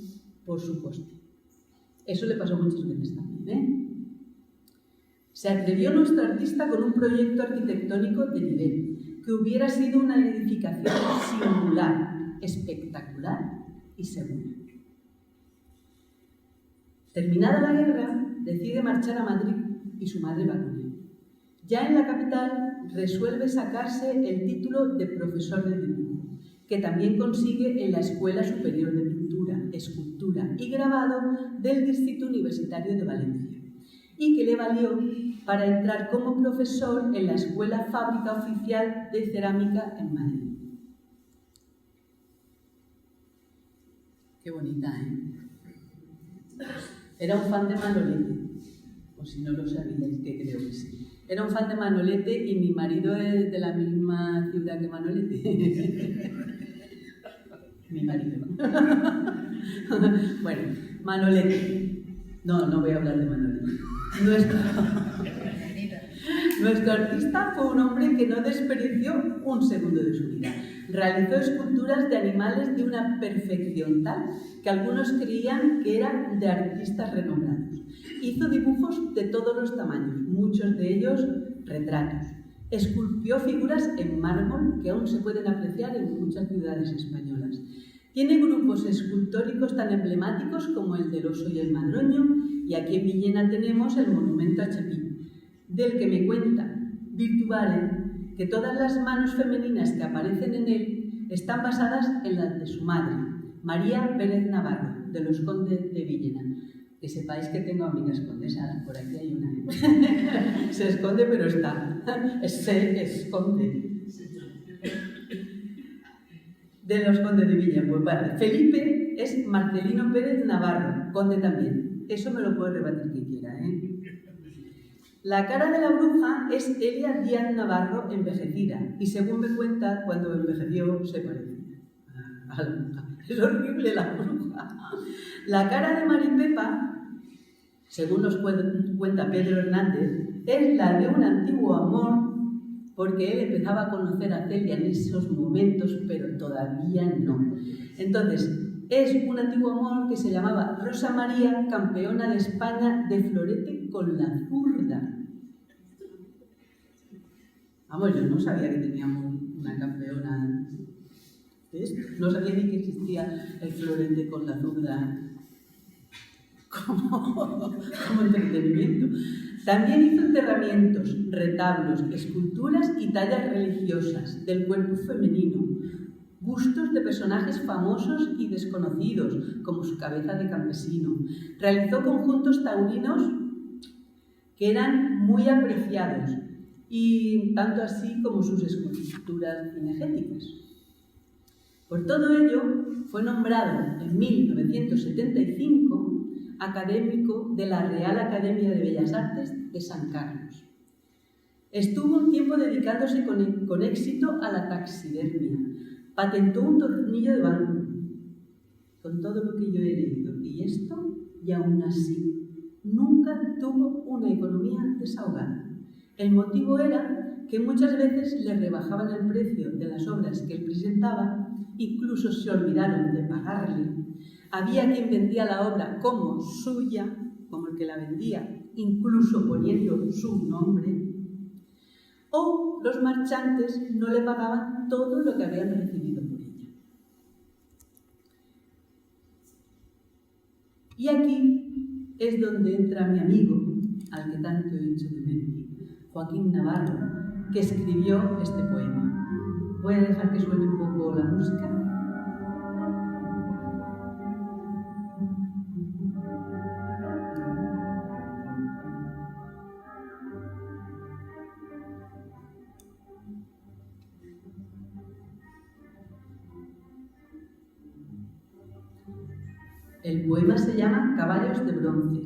por su coste. Eso le pasó muchas veces también, ¿eh? Se atrevió nuestro artista con un proyecto arquitectónico de nivel, que hubiera sido una edificación singular, espectacular y segura. Terminada la guerra, decide marchar a Madrid y su madre va con él. Ya en la capital resuelve sacarse el título de profesor de dibujo, que también consigue en la Escuela Superior de Pintura, Escultura y Grabado del Distrito Universitario de Valencia, y que le valió para entrar como profesor en la Escuela Fábrica Oficial de Cerámica en Madrid. Qué bonita, ¿eh? Era un fan de Manolete, o si no lo sabíais, que creo que sí. Era un fan de Manolete y mi marido es de la misma ciudad que Manolete. Mi marido. Bueno, Manolete. No voy a hablar de Manolete. Nuestro artista fue un hombre que no desperdició un segundo de su vida. Realizó esculturas de animales de una perfección tal que algunos creían que eran de artistas renombrados. Hizo dibujos de todos los tamaños, muchos de ellos retratos. Esculpió figuras en mármol que aún se pueden apreciar en muchas ciudades españolas. Tiene grupos escultóricos tan emblemáticos como el del oso y el madroño, y aquí en Villena tenemos el monumento a Chepí, del que me cuenta Virtuvare que todas las manos femeninas que aparecen en él están basadas en las de su madre, María Pérez Navarro, de los Condes de Villena. Que sepáis que tengo amigas condesas, por aquí hay una. Se esconde, pero está. Se esconde. De los Condes de Villena. Pues vale. Felipe es Marcelino Pérez Navarro, conde también. Eso me lo puede rebatir quien quiera, ¿eh? La cara de la bruja es Elia Díaz Navarro envejecida, y según me cuenta, cuando envejeció se parecía a la bruja. Es horrible la bruja. La cara de Maripepa, según nos cuenta Pedro Hernández, es la de un antiguo amor, porque él empezaba a conocer a Celia en esos momentos, pero todavía no. Entonces, es un antiguo amor que se llamaba Rosa María, campeona de España de florete con la zurda. Vamos, yo no sabía que teníamos una campeona de esto. No sabía ni que existía el florete con la zurda como entretenimiento. También hizo enterramientos, retablos, esculturas y tallas religiosas del cuerpo femenino, bustos de personajes famosos y desconocidos, como su cabeza de campesino. Realizó conjuntos taurinos que eran muy apreciados, y tanto así como sus esculturas cinegéticas. Por todo ello, fue nombrado en 1975 académico de la Real Academia de Bellas Artes de San Carlos. Estuvo un tiempo dedicándose con éxito a la taxidermia. Patentó un tornillo de banco, con todo lo que yo he leído, y esto, y aún así, nunca tuvo una economía desahogada. El motivo era que muchas veces le rebajaban el precio de las obras que él presentaba, incluso se olvidaron de pagarle. Había quien vendía la obra como suya, como el que la vendía, incluso poniendo su nombre, o los marchantes no le pagaban todo lo que habían recibido por ella. Y aquí es donde entra mi amigo, al que tanto he hecho de menos, Joaquín Navarro, que escribió este poema. Voy a dejar que suene un poco la música. El poema se llama Caballos de bronce.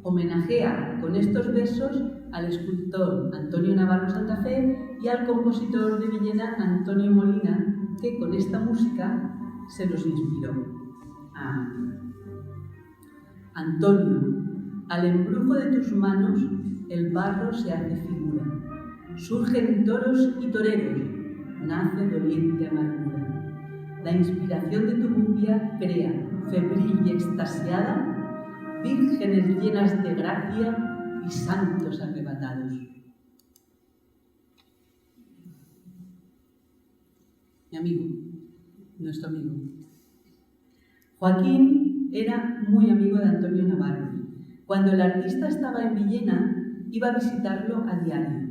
Homenajea con estos versos al escultor Antonio Navarro Santa Fe y al compositor de Villena Antonio Molina, que con esta música se los inspiró. Antonio, al embrujo de tus manos el barro se hace figura. Surgen toros y toreros, nace doliente amargura. La inspiración de tu rubia crea, febril y extasiada, vírgenes llenas de gracia y santos arrebatados. Mi amigo, nuestro amigo. Joaquín era muy amigo de Antonio Navarro. Cuando el artista estaba en Villena, iba a visitarlo a diario.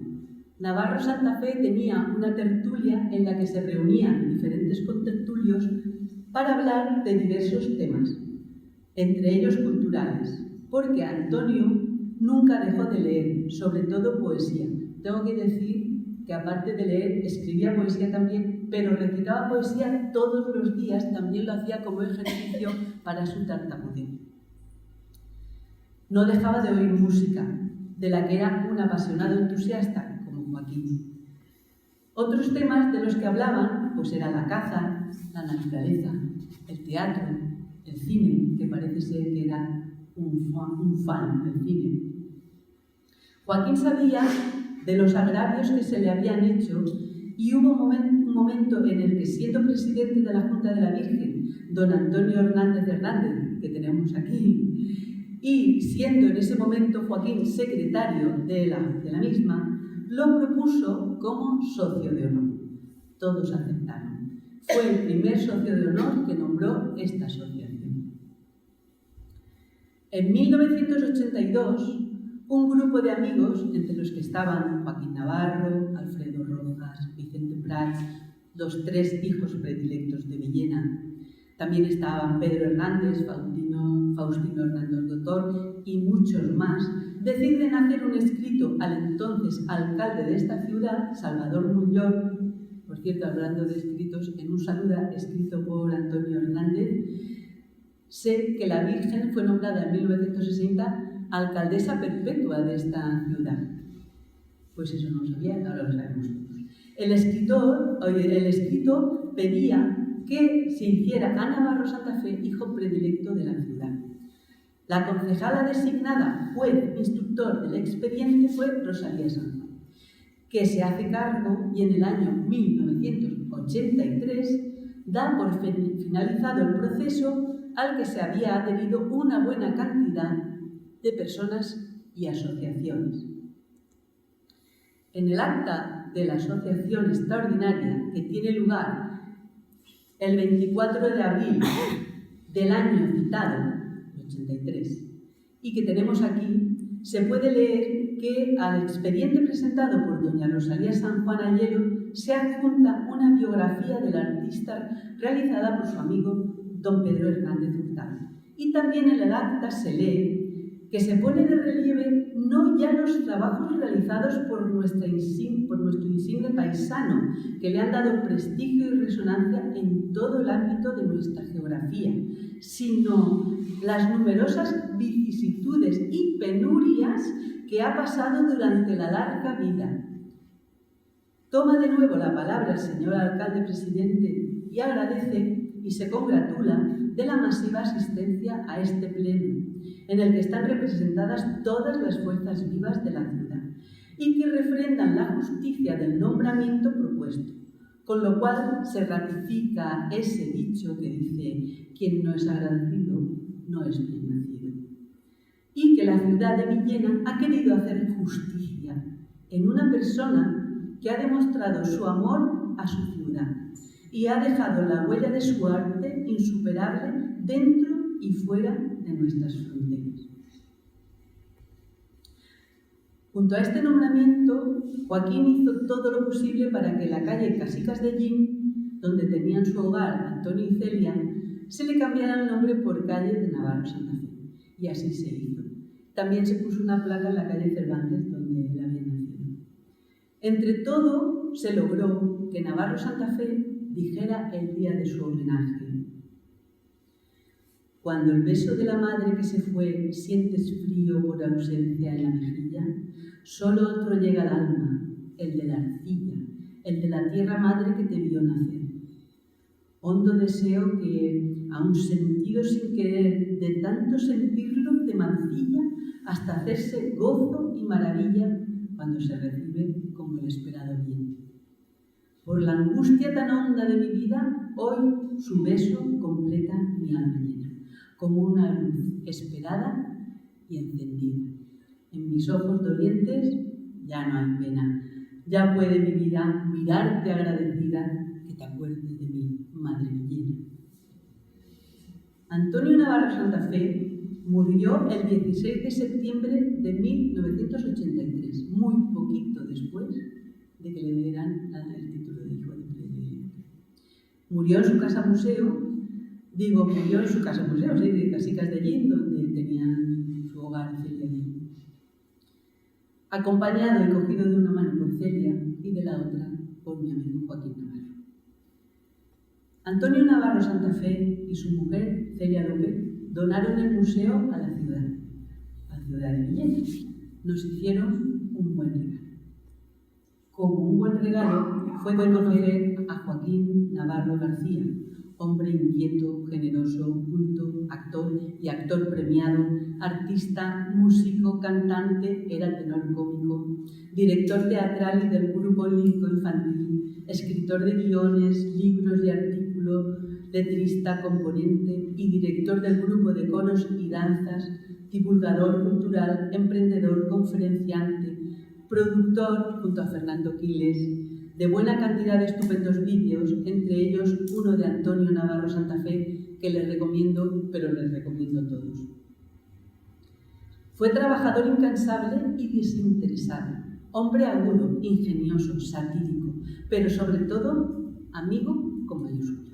Navarro Santa Fe tenía una tertulia en la que se reunían diferentes contertulios para hablar de diversos temas, entre ellos culturales, porque Antonio nunca dejó de leer, sobre todo poesía. Tengo que decir que aparte de leer, escribía poesía también, pero recitaba poesía todos los días, también lo hacía como ejercicio para su tartamudeo. No dejaba de oír música, de la que era un apasionado entusiasta, como Joaquín. Otros temas de los que hablaban pues eran la caza, la naturaleza, el teatro, el cine, que parece ser que era un fan del cine. Joaquín sabía de los agravios que se le habían hecho y hubo un momento en el que, siendo presidente de la Junta de la Virgen, don Antonio Hernández Hernández, que tenemos aquí, y siendo en ese momento Joaquín secretario de la misma, lo propuso como socio de honor. Todos aceptaron. Fue el primer socio de honor que nombró esta asociación. En 1982, un grupo de amigos, entre los que estaban Joaquín Navarro, Alfredo Rojas, Vicente Prats, los tres hijos predilectos de Villena, también estaban Pedro Hernández, Faustino Hernández Doctor y muchos más, deciden hacer un escrito al entonces alcalde de esta ciudad, Salvador Muñoz. Por cierto, hablando de escritos, en un saluda escrito por Antonio Hernández, sé que la Virgen fue nombrada en 1960 alcaldesa perpetua de esta ciudad. Pues eso no lo sabía, ahora lo sabemos todos. El escrito pedía que se hiciera a Navarro Santa Fe hijo predilecto de la ciudad. La concejala designada juez instructor del expediente fue Rosalía Sanz, que se hace cargo y en el año 1983 da por finalizado el proceso al que se había adherido una buena cantidad de personas y asociaciones. En el acta de la asociación extraordinaria que tiene lugar el 24 de abril del año citado, 83, y que tenemos aquí, se puede leer que al expediente presentado por doña Rosalía San Juan Ayero se adjunta una biografía del artista realizada por su amigo don Pedro Hernández Hurtado. Y también en el acta se lee que se pone de relieve no ya los trabajos realizados por nuestro insigne paisano, que le han dado prestigio y resonancia en todo el ámbito de nuestra geografía, sino las numerosas vicisitudes y penurias que ha pasado durante la larga vida. Toma de nuevo la palabra el señor alcalde presidente y agradece y se congratula de la masiva asistencia a este pleno, en el que están representadas todas las fuerzas vivas de la ciudad y que refrendan la justicia del nombramiento propuesto, con lo cual se ratifica ese dicho que dice: quien no es agradecido no es bien nacido, y que la ciudad de Villena ha querido hacer justicia en una persona que ha demostrado su amor a su ciudad y ha dejado la huella de su arte insuperable dentro y fuera de nuestras fronteras. Junto a este nombramiento, Joaquín hizo todo lo posible para que la calle Casicas de Jim, donde tenían su hogar Antonio y Celia, se le cambiara el nombre por calle de Navarro Santa Fe, y así se hizo. También se puso una placa en la calle Cervantes, donde él había nacido. Entre todo, se logró que Navarro Santa Fe dijera el día de su homenaje: cuando el beso de la madre que se fue sientes frío por ausencia en la mejilla, solo otro llega al alma, el de la arcilla, el de la tierra madre que te vio nacer. Hondo deseo que, aun sentido sin querer, de tanto sentirlo te mancilla hasta hacerse gozo y maravilla cuando se recibe como el esperado bien. Por la angustia tan honda de mi vida, hoy su beso completa mi alma llena, como una luz esperada y encendida. En mis ojos dolientes ya no hay pena, ya puede mi vida mirarte agradecida, que te acuerdes de mí, madre villena. Antonio Navarro Santa Fe murió el 16 de septiembre de 1983, muy poquito después de que le dieran el título de hijo de presidente. Murió en su casa museo, sí, de Casicas de Jim, donde tenían su hogar Celia y él. Acompañado y cogido de una mano por Celia y de la otra por mi amigo Joaquín Navarro. Antonio Navarro Santa Fe y su mujer, Celia López, donaron el museo a la ciudad de Villena. Nos hicieron un buen regalo. Como un buen regalo fue conocer a Joaquín Navarro García, hombre inquieto, generoso, culto, actor y actor premiado, artista, músico, cantante, era tenor cómico, director teatral y del grupo lírico infantil, escritor de guiones, libros y artículos, letrista, componente y director del grupo de coros y danzas, divulgador cultural, emprendedor, conferenciante, productor, junto a Fernando Quiles, de buena cantidad de estupendos vídeos, entre ellos uno de Antonio Navarro Santa Fe, que les recomiendo, pero les recomiendo todos. Fue trabajador incansable y desinteresado, hombre agudo, ingenioso, satírico, pero sobre todo amigo con mayúscula.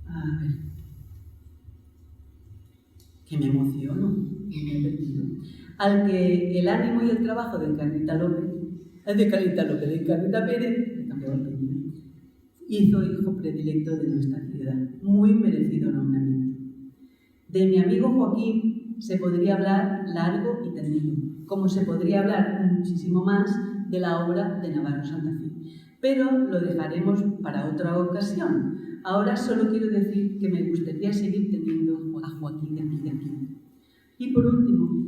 A ver, que me emociono, al que el ánimo y el trabajo de Carlita Pérez, hizo hijo predilecto de nuestra ciudad, muy merecido nombramiento. De mi amigo Joaquín se podría hablar largo y tendido, como se podría hablar muchísimo más de la obra de Navarro Santa Fe, pero lo dejaremos para otra ocasión. Ahora solo quiero decir que me gustaría seguir teniendo a Joaquín aquí. Y por último,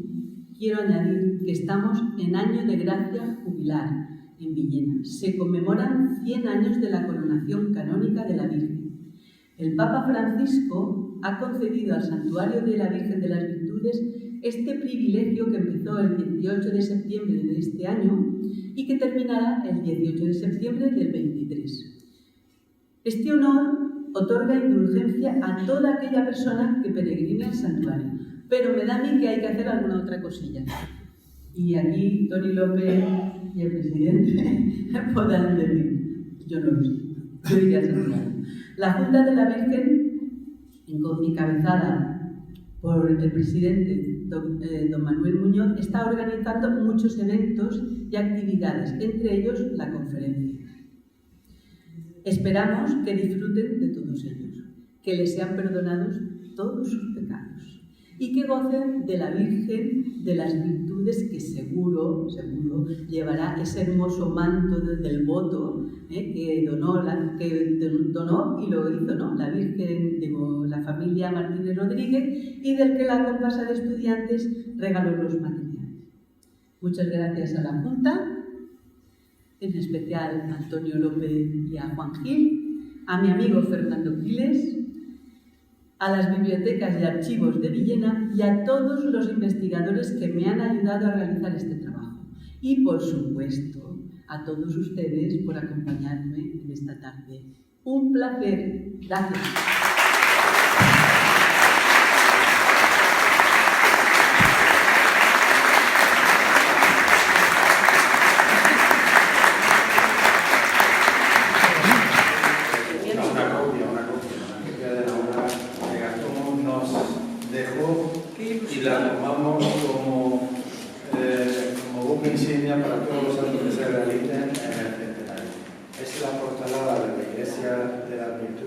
quiero añadir que estamos en año de gracia jubilar en Villena. Se conmemoran 100 años de la coronación canónica de la Virgen. El Papa Francisco ha concedido al Santuario de la Virgen de las Virtudes este privilegio que empezó el 18 de septiembre de este año y que terminará el 18 de septiembre del 23. Este honor otorga indulgencia a toda aquella persona que peregrine al santuario, pero me da a mí que hay que hacer alguna otra cosilla. Y aquí Toni López y el presidente podrán decir, yo no lo sé, yo iría al santuario. La Junta de la Virgen, encabezada por el presidente don Manuel Muñoz, está organizando muchos eventos y actividades, entre ellos la conferencia. Esperamos que disfruten de todos ellos, que les sean perdonados todos sus pecados y que gocen de la Virgen de las Virtudes, que seguro llevará ese hermoso manto del voto que donó y lo hizo, ¿no?, la Virgen, la familia Martínez Rodríguez, y del que la comparsa de estudiantes regaló los materiales. Muchas gracias a la Junta, en especial a Antonio López y a Juan Gil, a mi amigo Fernando Quiles, a las bibliotecas y archivos de Villena y a todos los investigadores que me han ayudado a realizar este trabajo. Y, por supuesto, a todos ustedes por acompañarme en esta tarde. Un placer. Gracias. Y la tomamos como buque insignia para todos los actos que se realicen en el centenario. Es la portalada de la Iglesia de las Virtudes.